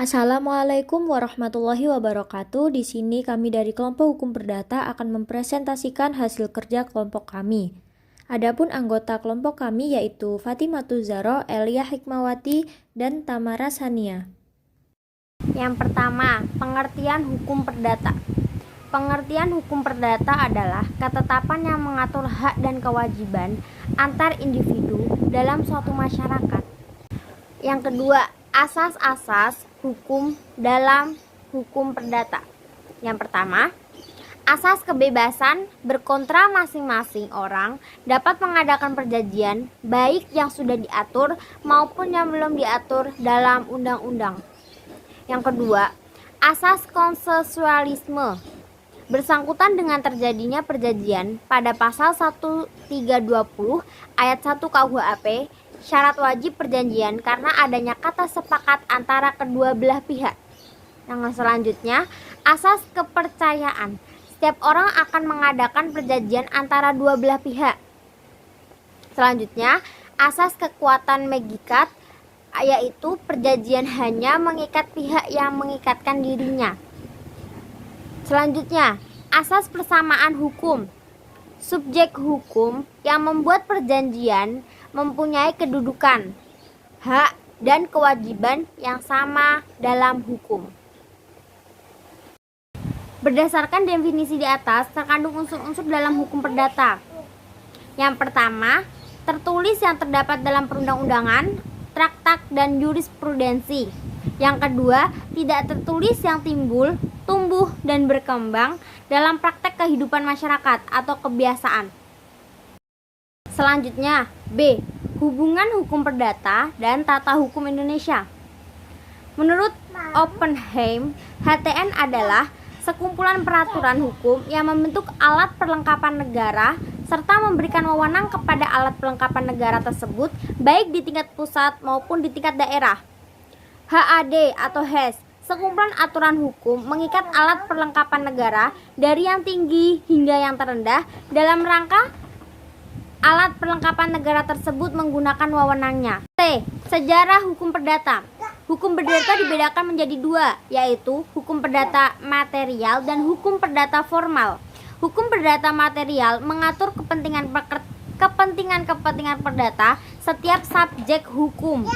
Assalamualaikum warahmatullahi wabarakatuh. Di sini kami dari kelompok hukum perdata akan mempresentasikan hasil kerja kelompok kami. Adapun anggota kelompok kami yaitu Fatimatu Zahra, Elia Hikmawati, dan Tamara Sania. Yang pertama, pengertian hukum perdata. Pengertian hukum perdata adalah ketetapan yang mengatur hak dan kewajiban antar individu dalam suatu masyarakat. Yang kedua, asas-asas hukum dalam hukum perdata. Yang pertama, asas kebebasan berkontra masing-masing orang dapat mengadakan perjanjian baik yang sudah diatur maupun yang belum diatur dalam undang-undang. Yang kedua, asas konsensualisme bersangkutan dengan terjadinya perjanjian pada pasal 1320 ayat 1 KUHP. Syarat wajib perjanjian karena adanya kata sepakat antara kedua belah pihak. Yang selanjutnya, asas kepercayaan. Setiap orang akan mengadakan perjanjian antara dua belah pihak. Selanjutnya, asas kekuatan mengikat, yaitu perjanjian hanya mengikat pihak yang mengikatkan dirinya. Selanjutnya, asas persamaan hukum. Subjek hukum yang membuat perjanjian mempunyai kedudukan, hak, dan kewajiban yang sama dalam hukum. Berdasarkan definisi di atas, terkandung unsur-unsur dalam hukum perdata. Yang pertama, tertulis yang terdapat dalam perundang-undangan, traktat, dan jurisprudensi. Yang kedua, tidak tertulis yang timbul, tumbuh, dan berkembang dalam praktek kehidupan masyarakat atau kebiasaan. Selanjutnya, B. Hubungan hukum perdata dan tata hukum Indonesia. Menurut Oppenheim, HTN adalah sekumpulan peraturan hukum yang membentuk alat perlengkapan negara serta memberikan wewenang kepada alat perlengkapan negara tersebut baik di tingkat pusat maupun di tingkat daerah. HAD atau HES, sekumpulan aturan hukum mengikat alat perlengkapan negara dari yang tinggi hingga yang terendah dalam rangka alat perlengkapan negara tersebut menggunakan wewenangnya. T. Sejarah hukum perdata. Hukum perdata dibedakan menjadi dua, yaitu hukum perdata material dan hukum perdata formal. Hukum perdata material mengatur kepentingan perdata setiap subjek hukum.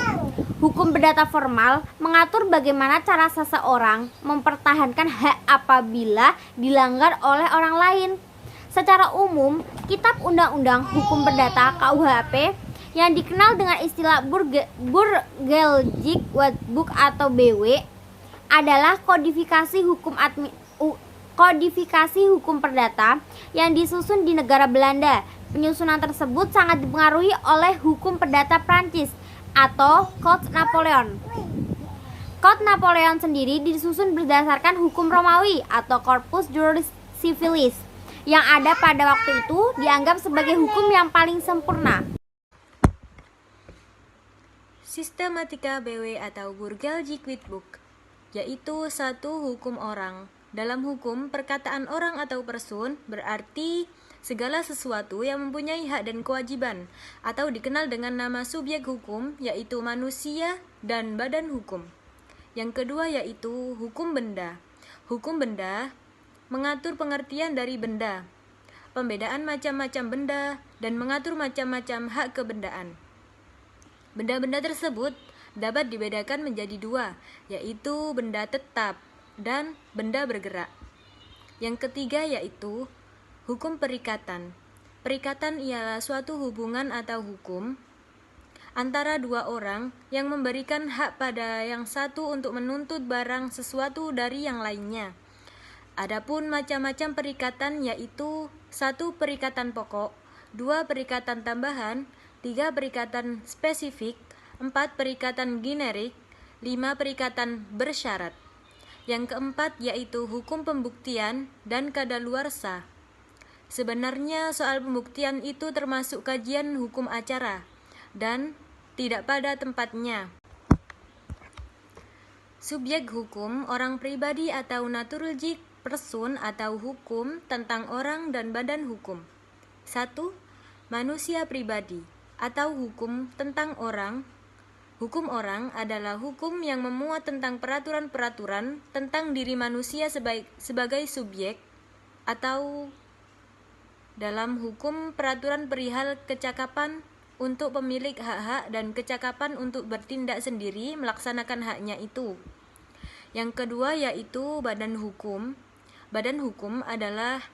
Hukum perdata formal mengatur bagaimana cara seseorang mempertahankan hak apabila dilanggar oleh orang lain. Secara umum, Kitab Undang-Undang Hukum Perdata KUHP yang dikenal dengan istilah Burgerlijk Wetboek atau BW adalah kodifikasi hukum perdata yang disusun di negara Belanda. Penyusunan tersebut sangat dipengaruhi oleh hukum perdata Prancis atau Code Napoleon. Code Napoleon sendiri disusun berdasarkan hukum Romawi atau Corpus Juris Civilis yang ada pada waktu itu dianggap sebagai hukum yang paling sempurna. Sistematika BW atau Burgerlijk Wetboek, yaitu satu hukum orang. Dalam hukum, perkataan orang atau person berarti segala sesuatu yang mempunyai hak dan kewajiban, atau dikenal dengan nama subjek hukum, yaitu manusia dan badan hukum. Yang kedua yaitu hukum benda. Hukum benda mengatur pengertian dari benda, pembedaan macam-macam benda, dan mengatur macam-macam hak kebendaan. Benda-benda tersebut dapat dibedakan menjadi dua, yaitu benda tetap dan benda bergerak. Yang ketiga yaitu hukum perikatan. Perikatan ialah suatu hubungan atau hukum antara dua orang yang memberikan hak pada yang satu untuk menuntut barang sesuatu dari yang lainnya. Adapun macam-macam perikatan yaitu 1. Perikatan pokok, 2. Perikatan tambahan, 3. Perikatan spesifik, 4. Perikatan generik, 5. Perikatan bersyarat. Yang keempat yaitu hukum pembuktian dan kadaluarsa. Sebenarnya soal pembuktian itu termasuk kajian hukum acara dan tidak pada tempatnya. Subjek hukum orang pribadi atau naturalistik person atau hukum tentang orang dan badan hukum. 1. Manusia pribadi atau hukum tentang orang. Hukum orang adalah hukum yang memuat tentang peraturan-peraturan tentang diri manusia sebagai subjek, atau dalam hukum peraturan perihal kecakapan untuk pemilik hak-hak dan kecakapan untuk bertindak sendiri melaksanakan haknya itu. Yang kedua yaitu badan hukum. Badan hukum adalah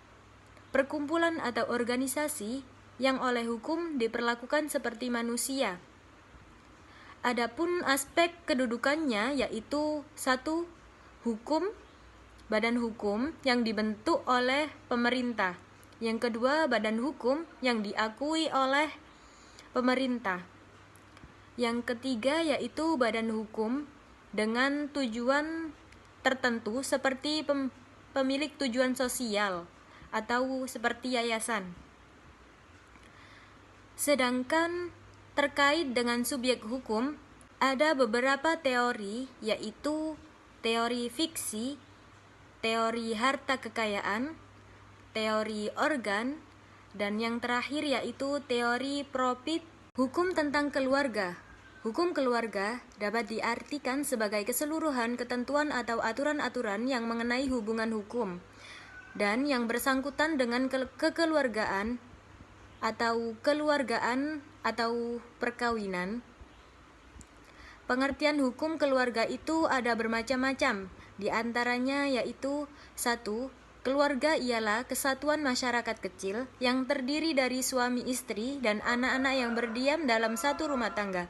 perkumpulan atau organisasi yang oleh hukum diperlakukan seperti manusia. Adapun aspek kedudukannya yaitu 1. Hukum, badan hukum yang dibentuk oleh pemerintah. Yang kedua, badan hukum yang diakui oleh pemerintah. Yang ketiga yaitu badan hukum dengan tujuan tertentu seperti pemilik tujuan sosial atau seperti yayasan. Sedangkan terkait dengan subjek hukum, ada beberapa teori, yaitu teori fiksi, teori harta kekayaan, teori organ, dan yang terakhir yaitu teori profit. Hukum tentang keluarga. Hukum keluarga dapat diartikan sebagai keseluruhan ketentuan atau aturan-aturan yang mengenai hubungan hukum dan yang bersangkutan dengan kekeluargaan atau perkawinan. Pengertian hukum keluarga itu ada bermacam-macam, di antaranya yaitu 1. Keluarga ialah kesatuan masyarakat kecil yang terdiri dari suami istri dan anak-anak yang berdiam dalam satu rumah tangga.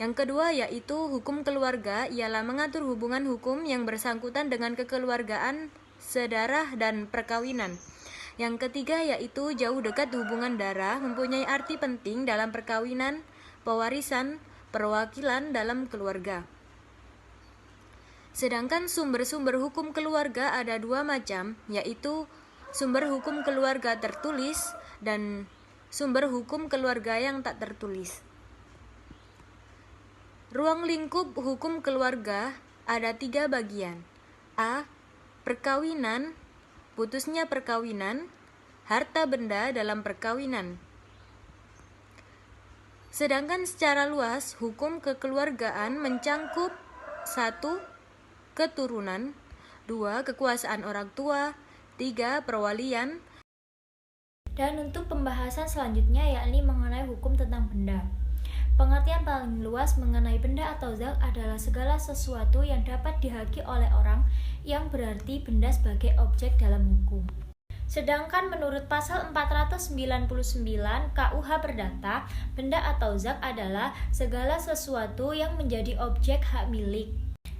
Yang kedua yaitu hukum keluarga ialah mengatur hubungan hukum yang bersangkutan dengan kekeluargaan, sedarah, dan perkawinan. Yang ketiga yaitu jauh dekat hubungan darah mempunyai arti penting dalam perkawinan, pewarisan, perwakilan dalam keluarga. Sedangkan sumber-sumber hukum keluarga ada 2 macam, yaitu sumber hukum keluarga tertulis dan sumber hukum keluarga yang tak tertulis. Ruang lingkup hukum keluarga ada 3 bagian. A. Perkawinan, putusnya perkawinan, harta benda dalam perkawinan. Sedangkan secara luas, hukum kekeluargaan mencangkup 1. Keturunan, 2. Kekuasaan orang tua, 3. Perwalian. Dan untuk pembahasan selanjutnya yakni mengenai hukum tentang benda. Pengertian paling luas mengenai benda atau zat adalah segala sesuatu yang dapat dihaki oleh orang, yang berarti benda sebagai objek dalam hukum. Sedangkan menurut pasal 499 KUH Perdata, benda atau zat adalah segala sesuatu yang menjadi objek hak milik.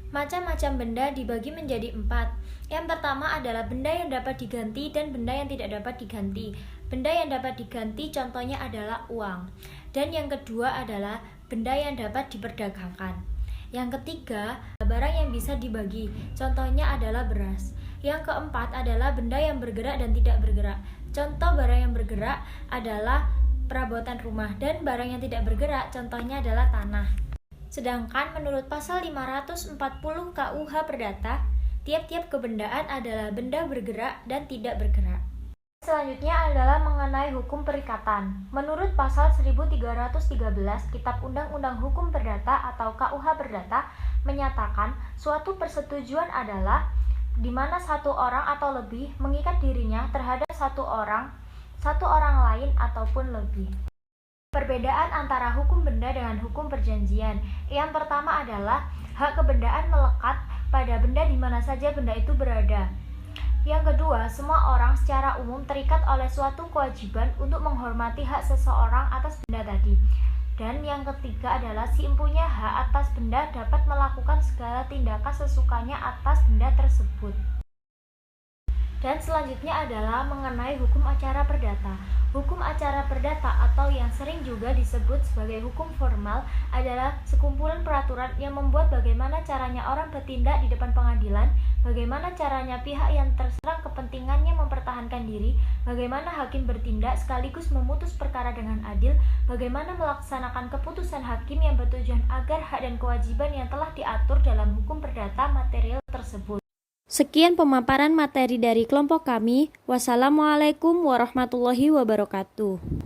Macam-macam benda dibagi menjadi 4. Yang pertama adalah benda yang dapat diganti dan benda yang tidak dapat diganti. Benda yang dapat diganti contohnya adalah uang. Dan yang kedua adalah benda yang dapat diperdagangkan. Yang ketiga, barang yang bisa dibagi. Contohnya adalah beras. Yang keempat adalah benda yang bergerak dan tidak bergerak. Contoh barang yang bergerak adalah perabotan rumah, dan barang yang tidak bergerak contohnya adalah tanah. Sedangkan menurut pasal 540 KUH Perdata, tiap-tiap kebendaan adalah benda bergerak dan tidak bergerak. Selanjutnya adalah mengenai hukum perikatan. Menurut pasal 1313 Kitab Undang-Undang Hukum Perdata atau KUH Perdata menyatakan suatu persetujuan adalah di mana satu orang atau lebih mengikat dirinya terhadap satu orang lain ataupun lebih. Perbedaan antara hukum benda dengan hukum perjanjian. Yang pertama adalah hak kebendaan melekat pada benda di mana saja benda itu berada. Yang kedua, semua orang secara umum terikat oleh suatu kewajiban untuk menghormati hak seseorang atas benda tadi. Dan yang ketiga adalah si empunya hak atas benda dapat melakukan segala tindakan sesukanya atas benda tersebut. Dan selanjutnya adalah mengenai hukum acara perdata. Hukum acara perdata atau yang sering juga disebut sebagai hukum formal adalah sekumpulan peraturan yang membuat bagaimana caranya orang bertindak di depan pengadilan, bagaimana caranya pihak yang terserang kepentingannya mempertahankan diri, bagaimana hakim bertindak sekaligus memutus perkara dengan adil, bagaimana melaksanakan keputusan hakim yang bertujuan agar hak dan kewajiban yang telah diatur dalam hukum perdata material tersebut. Sekian pemaparan materi dari kelompok kami. Wassalamualaikum warahmatullahi wabarakatuh.